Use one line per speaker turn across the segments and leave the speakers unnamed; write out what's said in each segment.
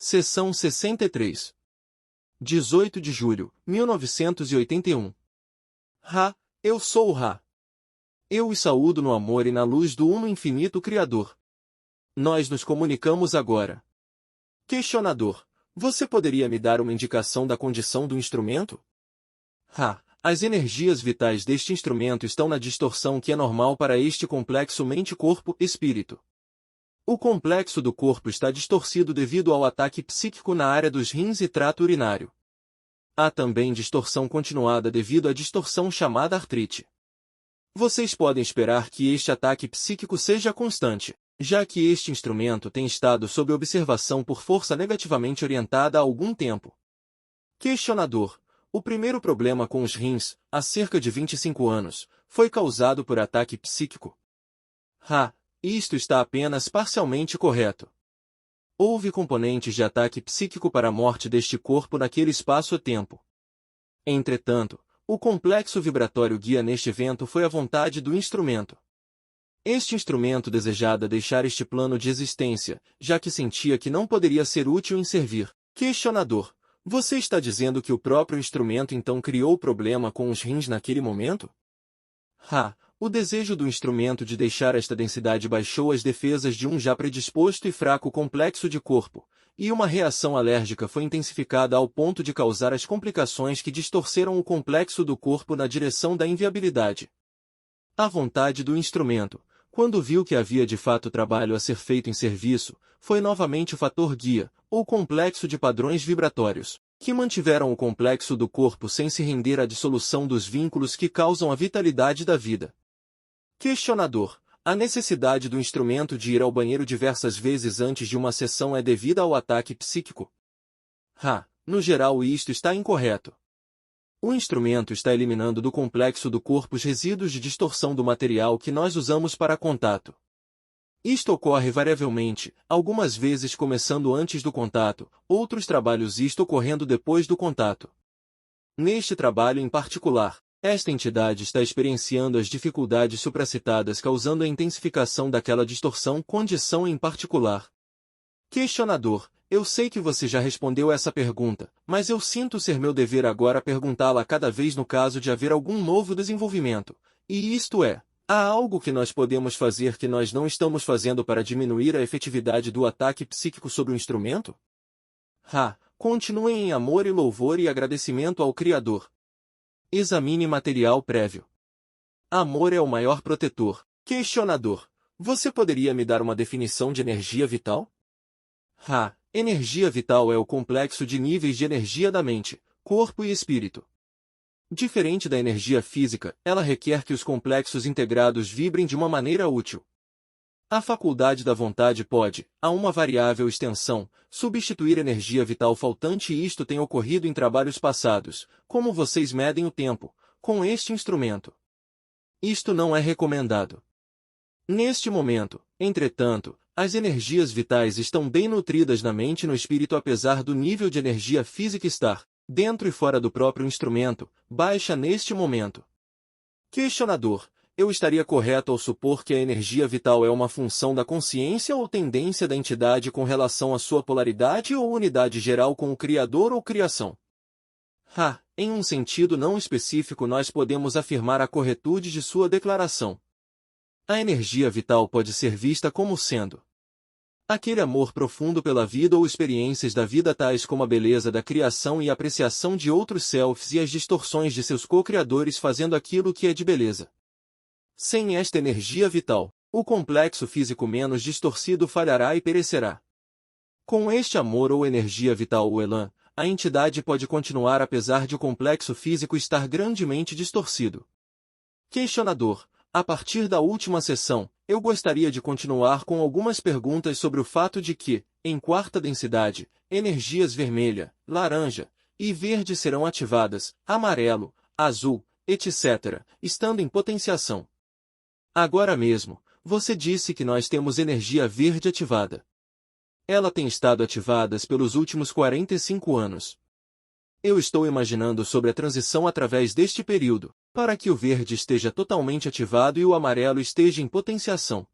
Seção 63. 18 de julho, 1981. Ra, eu sou o Ra. Eu os saúdo no amor e na luz do Uno Infinito Criador. Nós nos comunicamos agora. Questionador. Você poderia me dar uma indicação da condição do instrumento? Ra, as energias vitais deste instrumento estão na distorção que é normal para este complexo mente-corpo-espírito. O complexo do corpo está distorcido devido ao ataque psíquico na área dos rins e trato urinário. Há também distorção continuada devido à distorção chamada artrite. Vocês podem esperar que este ataque psíquico seja constante, já que este instrumento tem estado sob observação por força negativamente orientada há algum tempo. Questionador. O primeiro problema com os rins, há cerca de 25 anos, foi causado por ataque psíquico. Ra, isto está apenas parcialmente correto. Houve componentes de ataque psíquico para a morte deste corpo naquele espaço-tempo. Entretanto, o complexo vibratório guia neste evento foi a vontade do instrumento. Este instrumento desejava deixar este plano de existência, já que sentia que não poderia ser útil em servir. Questionador. Você está dizendo que o próprio instrumento então criou o problema com os rins naquele momento? Ra, o desejo do instrumento de deixar esta densidade baixou as defesas de um já predisposto e fraco complexo de corpo, e uma reação alérgica foi intensificada ao ponto de causar as complicações que distorceram o complexo do corpo na direção da inviabilidade. A vontade do instrumento, quando viu que havia de fato trabalho a ser feito em serviço, foi novamente o fator guia, ou complexo de padrões vibratórios, que mantiveram o complexo do corpo sem se render à dissolução dos vínculos que causam a vitalidade da vida. Questionador. A necessidade do instrumento de ir ao banheiro diversas vezes antes de uma sessão é devida ao ataque psíquico? Ra, no geral isto está incorreto. O instrumento está eliminando do complexo do corpo os resíduos de distorção do material que nós usamos para contato. Isto ocorre variavelmente, algumas vezes começando antes do contato, outros trabalhos isto ocorrendo depois do contato. Neste trabalho em particular, esta entidade está experienciando as dificuldades supracitadas causando a intensificação daquela condição em particular. Questionador. Eu sei que você já respondeu essa pergunta, mas eu sinto ser meu dever agora perguntá-la cada vez no caso de haver algum novo desenvolvimento, e isto é, há algo que nós podemos fazer que nós não estamos fazendo para diminuir a efetividade do ataque psíquico sobre o instrumento? Ra, continuem em amor e louvor e agradecimento ao Criador. Examine material prévio. Amor é o maior protetor. Questionador. Você poderia me dar uma definição de energia vital? Ra, energia vital é o complexo de níveis de energia da mente, corpo e espírito. Diferente da energia física, ela requer que os complexos integrados vibrem de uma maneira útil. A faculdade da vontade pode, a uma variável extensão, substituir energia vital faltante e isto tem ocorrido em trabalhos passados, como vocês medem o tempo, com este instrumento. Isto não é recomendado. Neste momento, entretanto, as energias vitais estão bem nutridas na mente e no espírito apesar do nível de energia física estar, dentro e fora do próprio instrumento, baixa neste momento. Questionador. Eu estaria correto ao supor que a energia vital é uma função da consciência ou tendência da entidade com relação à sua polaridade ou unidade geral com o Criador ou criação? Ra, em um sentido não específico nós podemos afirmar a corretude de sua declaração. A energia vital pode ser vista como sendo aquele amor profundo pela vida ou experiências da vida tais como a beleza da criação e a apreciação de outros selves e as distorções de seus co-criadores fazendo aquilo que é de beleza. Sem esta energia vital, o complexo físico menos distorcido falhará e perecerá. Com este amor ou energia vital ou elan, a entidade pode continuar apesar de o complexo físico estar grandemente distorcido. Questionador. A partir da última sessão, eu gostaria de continuar com algumas perguntas sobre o fato de que, em quarta densidade, energias vermelha, laranja e verde serão ativadas, amarelo, azul, etc., estando em potenciação. Agora mesmo, você disse que nós temos energia verde ativada. Ela tem estado ativada pelos últimos 45 anos. Eu estou imaginando sobre a transição através deste período, para que o verde esteja totalmente ativado e o amarelo esteja em potenciação.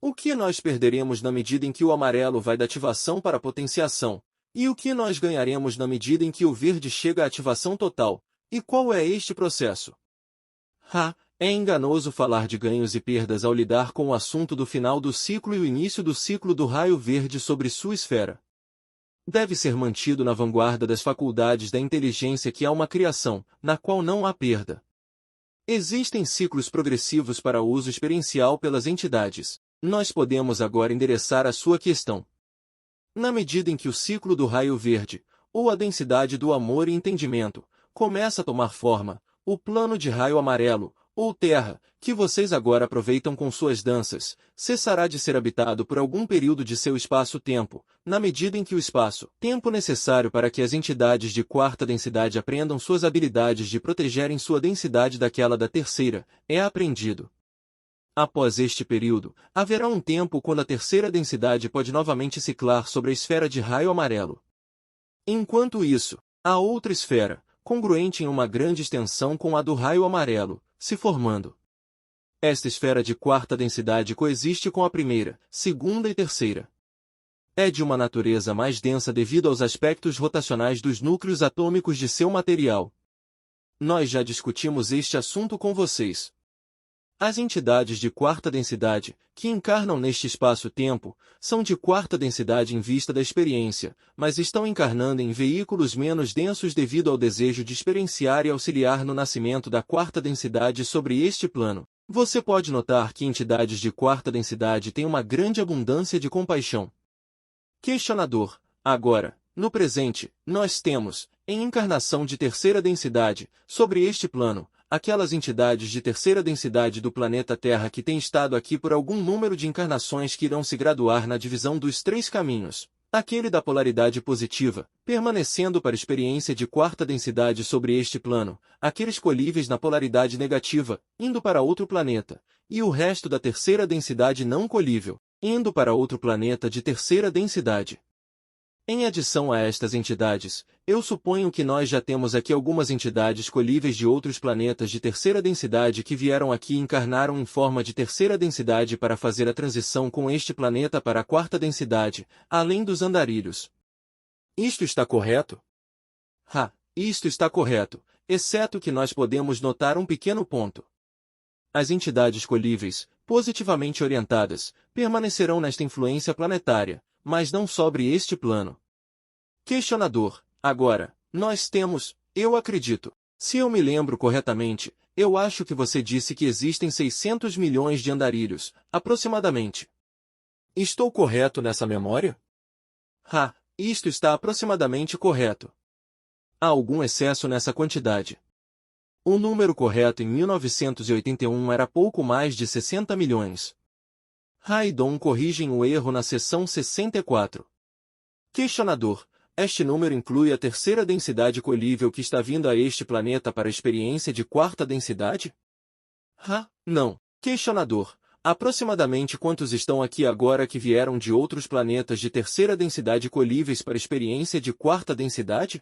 O que nós perderemos na medida em que o amarelo vai da ativação para a potenciação? E o que nós ganharemos na medida em que o verde chega à ativação total? E qual é este processo? É enganoso falar de ganhos e perdas ao lidar com o assunto do final do ciclo e o início do ciclo do raio verde sobre sua esfera. Deve ser mantido na vanguarda das faculdades da inteligência que há uma criação, na qual não há perda. Existem ciclos progressivos para uso experiencial pelas entidades. Nós podemos agora endereçar a sua questão. Na medida em que o ciclo do raio verde, ou a densidade do amor e entendimento, começa a tomar forma, o plano de raio amarelo, ou terra, que vocês agora aproveitam com suas danças, cessará de ser habitado por algum período de seu espaço-tempo, na medida em que o espaço-tempo necessário para que as entidades de quarta densidade aprendam suas habilidades de protegerem sua densidade daquela da terceira, é aprendido. Após este período, haverá um tempo quando a terceira densidade pode novamente ciclar sobre a esfera de raio amarelo. Enquanto isso, há outra esfera, congruente em uma grande extensão com a do raio amarelo, se formando. Esta esfera de quarta densidade coexiste com a primeira, segunda e terceira. É de uma natureza mais densa devido aos aspectos rotacionais dos núcleos atômicos de seu material. Nós já discutimos este assunto com vocês. As entidades de quarta densidade, que encarnam neste espaço-tempo, são de quarta densidade em vista da experiência, mas estão encarnando em veículos menos densos devido ao desejo de experienciar e auxiliar no nascimento da quarta densidade sobre este plano. Você pode notar que entidades de quarta densidade têm uma grande abundância de compaixão. Questionador. Agora, no presente, nós temos, em encarnação de terceira densidade, sobre este plano, aquelas entidades de terceira densidade do planeta Terra que têm estado aqui por algum número de encarnações que irão se graduar na divisão dos três caminhos, aquele da polaridade positiva, permanecendo para experiência de quarta densidade sobre este plano, aqueles colíveis na polaridade negativa, indo para outro planeta, e o resto da terceira densidade não colível, indo para outro planeta de terceira densidade. Em adição a estas entidades, eu suponho que nós já temos aqui algumas entidades colíveis de outros planetas de terceira densidade que vieram aqui e encarnaram em forma de terceira densidade para fazer a transição com este planeta para a quarta densidade, além dos andarilhos. Isto está correto? Isto está correto, exceto que nós podemos notar um pequeno ponto. As entidades colíveis, positivamente orientadas, permanecerão nesta influência planetária, mas não sobre este plano. Questionador. Agora, nós temos, eu acredito. Se eu me lembro corretamente, eu acho que você disse que existem 600 milhões de andarilhos, aproximadamente. Estou correto nessa memória? Isto está aproximadamente correto. Há algum excesso nessa quantidade. O número correto em 1981 era pouco mais de 60 milhões. Raidon corrigem o erro na seção 64. Questionador. Este número inclui a terceira densidade colível que está vindo a este planeta para a experiência de quarta densidade? Não. Questionador. Aproximadamente quantos estão aqui agora que vieram de outros planetas de terceira densidade colíveis para a experiência de quarta densidade?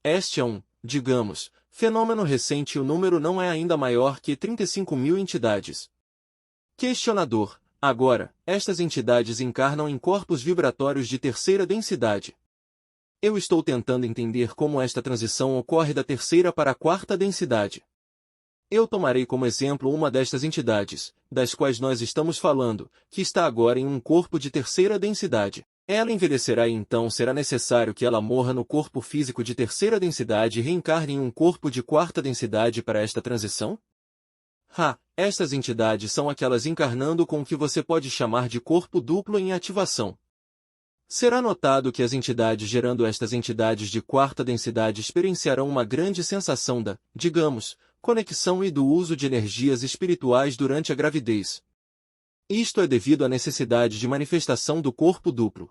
Este é digamos, fenômeno recente e o número não é ainda maior que 35 mil entidades. Questionador. Agora, estas entidades encarnam em corpos vibratórios de terceira densidade. Eu estou tentando entender como esta transição ocorre da terceira para a quarta densidade. Eu tomarei como exemplo uma destas entidades, das quais nós estamos falando, que está agora em um corpo de terceira densidade. Ela envelhecerá e então será necessário que ela morra no corpo físico de terceira densidade e reencarne em um corpo de quarta densidade para esta transição? Estas entidades são aquelas encarnando com o que você pode chamar de corpo duplo em ativação. Será notado que as entidades gerando estas entidades de quarta densidade experienciarão uma grande sensação da, digamos, conexão e do uso de energias espirituais durante a gravidez. Isto é devido à necessidade de manifestação do corpo duplo.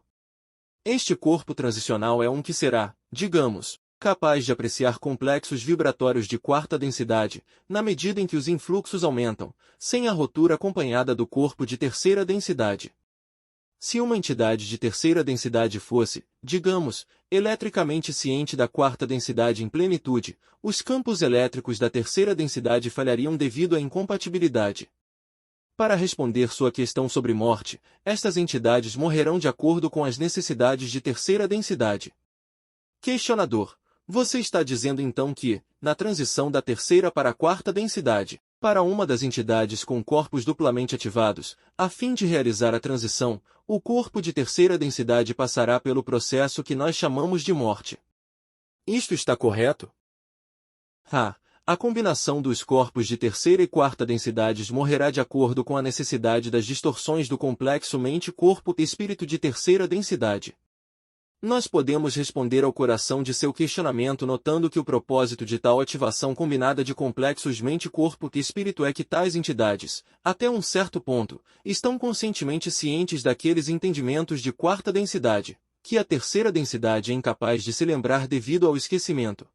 Este corpo transicional é um que será, digamos, capaz de apreciar complexos vibratórios de quarta densidade, na medida em que os influxos aumentam, sem a rotura acompanhada do corpo de terceira densidade. Se uma entidade de terceira densidade fosse, digamos, eletricamente ciente da quarta densidade em plenitude, os campos elétricos da terceira densidade falhariam devido à incompatibilidade. Para responder sua questão sobre morte, estas entidades morrerão de acordo com as necessidades de terceira densidade. Questionador: você está dizendo então que, na transição da terceira para a quarta densidade, para uma das entidades com corpos duplamente ativados, a fim de realizar a transição, o corpo de terceira densidade passará pelo processo que nós chamamos de morte. Isto está correto? A combinação dos corpos de terceira e quarta densidades morrerá de acordo com a necessidade das distorções do complexo mente-corpo-espírito de terceira densidade. Nós podemos responder ao coração de seu questionamento notando que o propósito de tal ativação combinada de complexos mente-corpo-espírito é que tais entidades, até um certo ponto, estão conscientemente cientes daqueles entendimentos de quarta densidade, que a terceira densidade é incapaz de se lembrar devido ao esquecimento.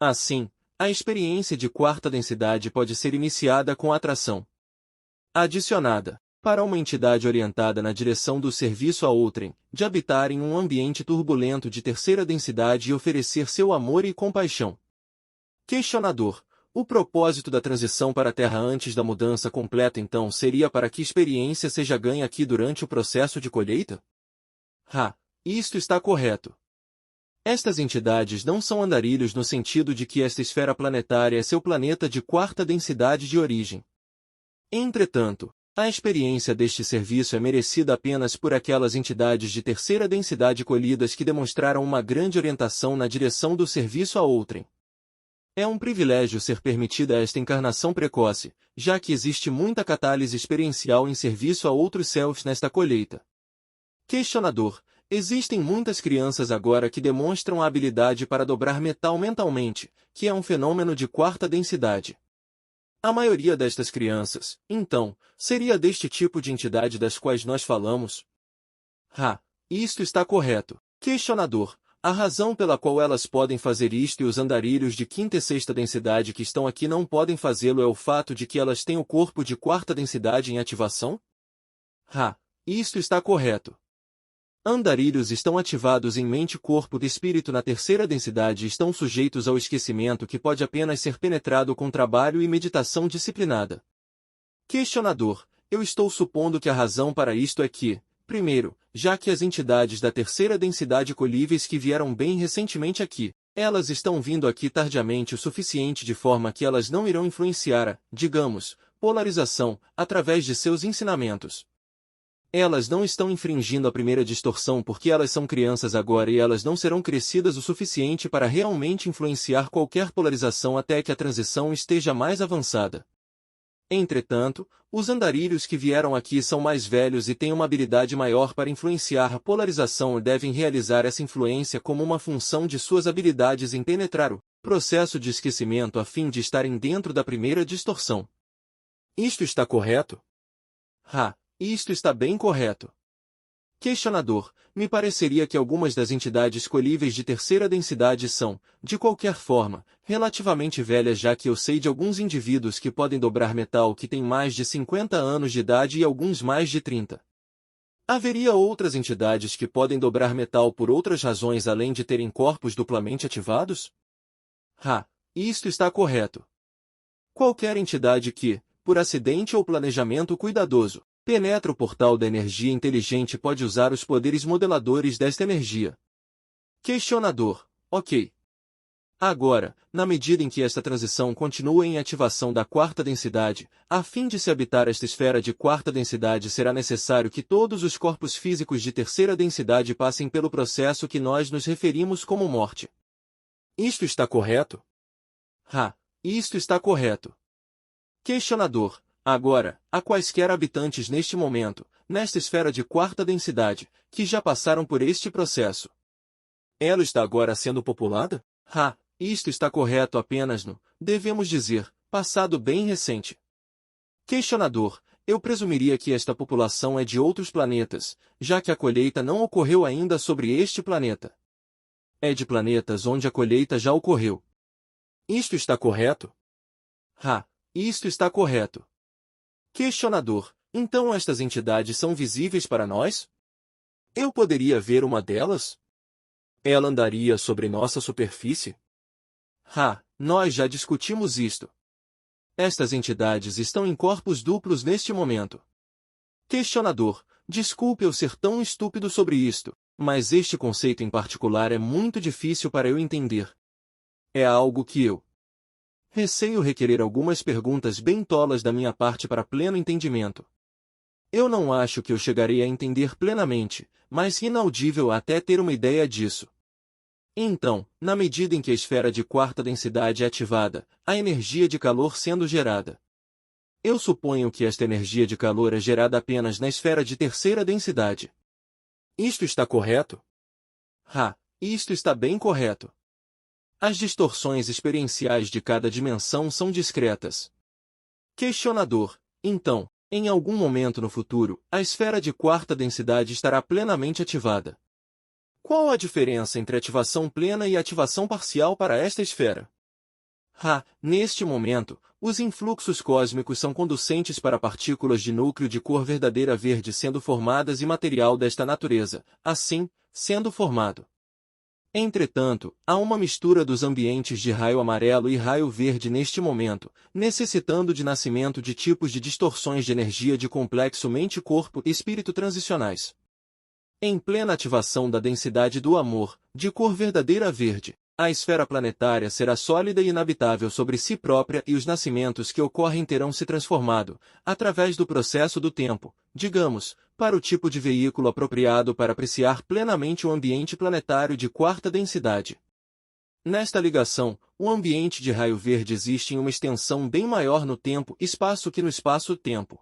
Assim, a experiência de quarta densidade pode ser iniciada com a atração adicionada, para uma entidade orientada na direção do serviço a outrem, de habitar em um ambiente turbulento de terceira densidade e oferecer seu amor e compaixão. Questionador: o propósito da transição para a Terra antes da mudança completa então seria para que experiência seja ganha aqui durante o processo de colheita? Isto está correto. Estas entidades não são andarilhos no sentido de que esta esfera planetária é seu planeta de quarta densidade de origem. Entretanto, a experiência deste serviço é merecida apenas por aquelas entidades de terceira densidade colhidas que demonstraram uma grande orientação na direção do serviço a outrem. É um privilégio ser permitida esta encarnação precoce, já que existe muita catálise experiencial em serviço a outros selves nesta colheita. Questionador: existem muitas crianças agora que demonstram a habilidade para dobrar metal mentalmente, que é um fenômeno de quarta densidade. A maioria destas crianças, então, seria deste tipo de entidade das quais nós falamos? Isto está correto. Questionador: a razão pela qual elas podem fazer isto e os andarilhos de quinta e sexta densidade que estão aqui não podem fazê-lo é o fato de que elas têm o corpo de quarta densidade em ativação? Isto está correto. Andarilhos estão ativados em mente, corpo e espírito na terceira densidade e estão sujeitos ao esquecimento que pode apenas ser penetrado com trabalho e meditação disciplinada. Questionador: eu estou supondo que a razão para isto é que, primeiro, já que as entidades da terceira densidade colhíveis que vieram bem recentemente aqui, elas estão vindo aqui tardiamente o suficiente de forma que elas não irão influenciar a, digamos, polarização, através de seus ensinamentos. Elas não estão infringindo a primeira distorção porque elas são crianças agora e elas não serão crescidas o suficiente para realmente influenciar qualquer polarização até que a transição esteja mais avançada. Entretanto, os andarilhos que vieram aqui são mais velhos e têm uma habilidade maior para influenciar a polarização e devem realizar essa influência como uma função de suas habilidades em penetrar o processo de esquecimento a fim de estarem dentro da primeira distorção. Isto está correto? Isto está bem correto. Questionador: me pareceria que algumas das entidades colhíveis de terceira densidade são, de qualquer forma, relativamente velhas, já que eu sei de alguns indivíduos que podem dobrar metal que têm mais de 50 anos de idade e alguns mais de 30. Haveria outras entidades que podem dobrar metal por outras razões além de terem corpos duplamente ativados? Isto está correto. Qualquer entidade que, por acidente ou planejamento cuidadoso, penetra o portal da energia inteligente pode usar os poderes modeladores desta energia. Questionador: ok. Agora, na medida em que esta transição continua em ativação da quarta densidade, a fim de se habitar esta esfera de quarta densidade será necessário que todos os corpos físicos de terceira densidade passem pelo processo que nós nos referimos como morte. Isto está correto? Isto está correto. Questionador: agora, há quaisquer habitantes neste momento, nesta esfera de quarta densidade, que já passaram por este processo? Ela está agora sendo populada? Isto está correto apenas no, devemos dizer, passado bem recente. Questionador: eu presumiria que esta população é de outros planetas, já que a colheita não ocorreu ainda sobre este planeta. É de planetas onde a colheita já ocorreu. Isto está correto? Isto está correto. Questionador: então estas entidades são visíveis para nós? Eu poderia ver uma delas? Ela andaria sobre nossa superfície? Nós já discutimos isto. Estas entidades estão em corpos duplos neste momento. Questionador: desculpe eu ser tão estúpido sobre isto, mas este conceito em particular é muito difícil para eu entender. É algo que eu receio requerer algumas perguntas bem tolas da minha parte para pleno entendimento. Eu não acho que eu chegarei a entender plenamente, mas inaudível até ter uma ideia disso. Então, na medida em que a esfera de quarta densidade é ativada, a energia de calor sendo gerada. Eu suponho que esta energia de calor é gerada apenas na esfera de terceira densidade. Isto está correto? Isto está bem correto. As distorções experienciais de cada dimensão são discretas. Questionador: então, em algum momento no futuro, a esfera de quarta densidade estará plenamente ativada. Qual a diferença entre ativação plena e ativação parcial para esta esfera? Neste momento, os influxos cósmicos são conducentes para partículas de núcleo de cor verdadeira verde sendo formadas e material desta natureza, assim, sendo formado. Entretanto, há uma mistura dos ambientes de raio amarelo e raio verde neste momento, necessitando de nascimento de tipos de distorções de energia de complexo mente-corpo e espírito transicionais. Em plena ativação da densidade do amor, de cor verdadeira verde, a esfera planetária será sólida e inabitável sobre si própria e os nascimentos que ocorrem terão se transformado, através do processo do tempo, digamos, para o tipo de veículo apropriado para apreciar plenamente o ambiente planetário de quarta densidade. Nesta ligação, o ambiente de raio verde existe em uma extensão bem maior no tempo-espaço que no espaço-tempo.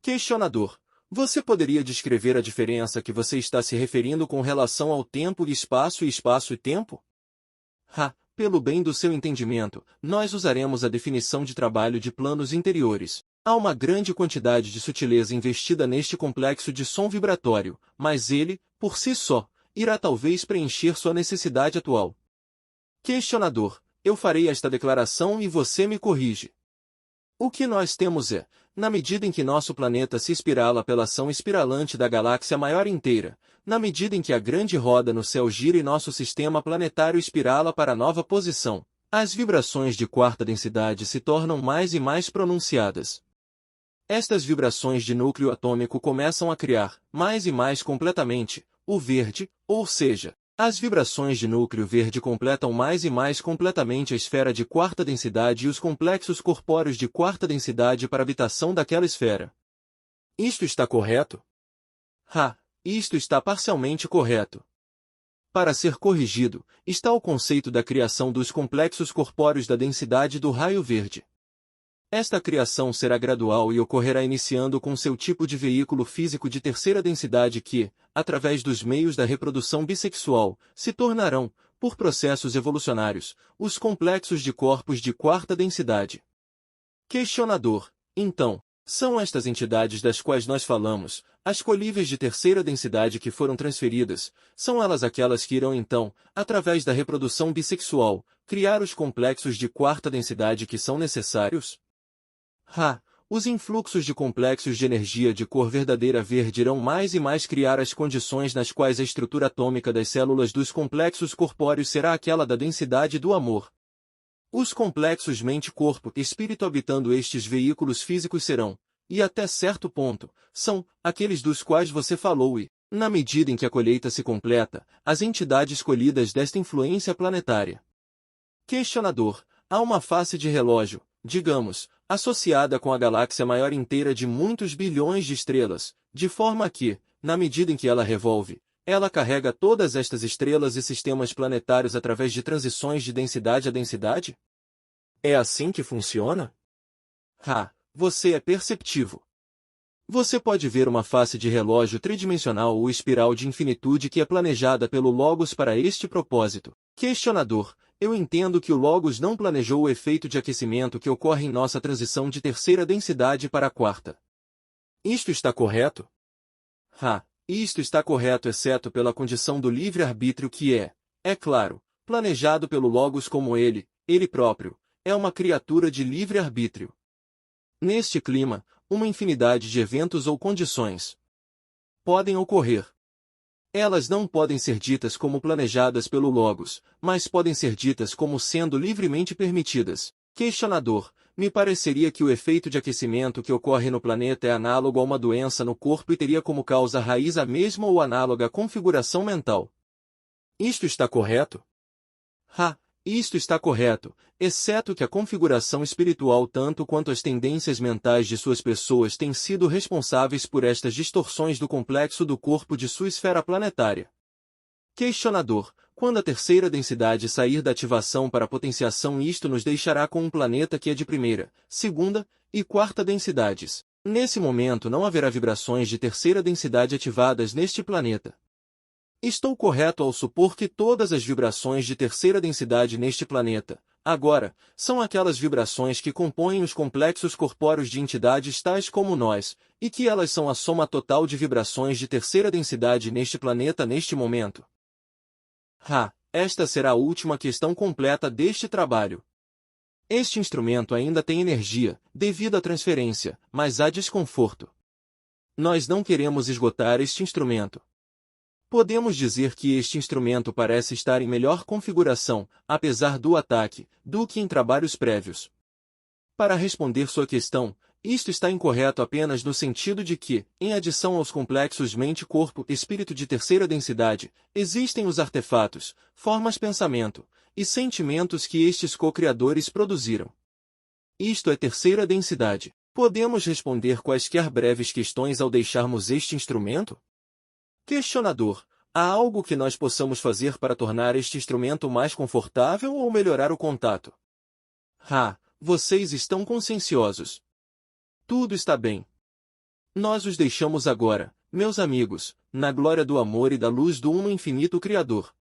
Questionador: você poderia descrever a diferença que você está se referindo com relação ao tempo e espaço e tempo? Pelo bem do seu entendimento, nós usaremos a definição de trabalho de planos interiores. Há uma grande quantidade de sutileza investida neste complexo de som vibratório, mas ele, por si só, irá talvez preencher sua necessidade atual. Questionador: eu farei esta declaração e você me corrige. O que nós temos é, na medida em que nosso planeta se espirala pela ação espiralante da galáxia maior inteira, na medida em que a grande roda no céu gira e nosso sistema planetário espirala para a nova posição, as vibrações de quarta densidade se tornam mais e mais pronunciadas. Estas vibrações de núcleo atômico começam a criar, mais e mais completamente, o verde, ou seja, as vibrações de núcleo verde completam mais e mais completamente a esfera de quarta densidade e os complexos corpóreos de quarta densidade para a habitação daquela esfera. Isto está correto? Isto está parcialmente correto. Para ser corrigido, está o conceito da criação dos complexos corpóreos da densidade do raio verde. Esta criação será gradual e ocorrerá iniciando com seu tipo de veículo físico de terceira densidade que, através dos meios da reprodução bissexual, se tornarão, por processos evolucionários, os complexos de corpos de quarta densidade. Questionador: então, são estas entidades das quais nós falamos, as colíveis de terceira densidade que foram transferidas, são elas aquelas que irão então, através da reprodução bissexual, criar os complexos de quarta densidade que são necessários? Os influxos de complexos de energia de cor verdadeira verde irão mais e mais criar as condições nas quais a estrutura atômica das células dos complexos corpóreos será aquela da densidade do amor. Os complexos mente-corpo e espírito habitando estes veículos físicos serão, e até certo ponto, são, aqueles dos quais você falou e, na medida em que a colheita se completa, as entidades colhidas desta influência planetária. Questionador: há uma face de relógio, digamos, associada com a galáxia maior inteira de muitos bilhões de estrelas, de forma que, na medida em que ela revolve, ela carrega todas estas estrelas e sistemas planetários através de transições de densidade a densidade? É assim que funciona? Você é perceptivo. Você pode ver uma face de relógio tridimensional ou espiral de infinitude que é planejada pelo Logos para este propósito. Questionador: eu entendo que o Logos não planejou o efeito de aquecimento que ocorre em nossa transição de terceira densidade para a quarta. Isto está correto? Isto está correto exceto pela condição do livre-arbítrio que é claro, planejado pelo Logos como ele próprio, é uma criatura de livre-arbítrio. Neste clima, uma infinidade de eventos ou condições podem ocorrer. Elas não podem ser ditas como planejadas pelo Logos, mas podem ser ditas como sendo livremente permitidas. Questionador: me pareceria que o efeito de aquecimento que ocorre no planeta é análogo a uma doença no corpo e teria como causa raiz a mesma ou análoga configuração mental. Isto está correto? Isto está correto, exceto que a configuração espiritual tanto quanto as tendências mentais de suas pessoas têm sido responsáveis por estas distorções do complexo do corpo de sua esfera planetária. Questionador: quando a terceira densidade sair da ativação para a potenciação, isto nos deixará com um planeta que é de primeira, segunda e quarta densidades. Nesse momento não haverá vibrações de terceira densidade ativadas neste planeta. Estou correto ao supor que todas as vibrações de terceira densidade neste planeta, agora, são aquelas vibrações que compõem os complexos corpóreos de entidades tais como nós, e que elas são a soma total de vibrações de terceira densidade neste planeta neste momento. Esta será a última questão completa deste trabalho. Este instrumento ainda tem energia, devido à transferência, mas há desconforto. Nós não queremos esgotar este instrumento. Podemos dizer que este instrumento parece estar em melhor configuração, apesar do ataque, do que em trabalhos prévios. Para responder sua questão, isto está incorreto apenas no sentido de que, em adição aos complexos mente-corpo-espírito de terceira densidade, existem os artefatos, formas-pensamento e sentimentos que estes co-criadores produziram. Isto é terceira densidade. Podemos responder quaisquer breves questões ao deixarmos este instrumento? Questionador: há algo que nós possamos fazer para tornar este instrumento mais confortável ou melhorar o contato? Vocês estão conscienciosos. Tudo está bem. Nós os deixamos agora, meus amigos, na glória do amor e da luz do Uno Infinito Criador.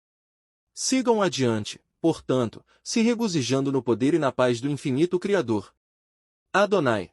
Sigam adiante, portanto, se regozijando no poder e na paz do Infinito Criador. Adonai.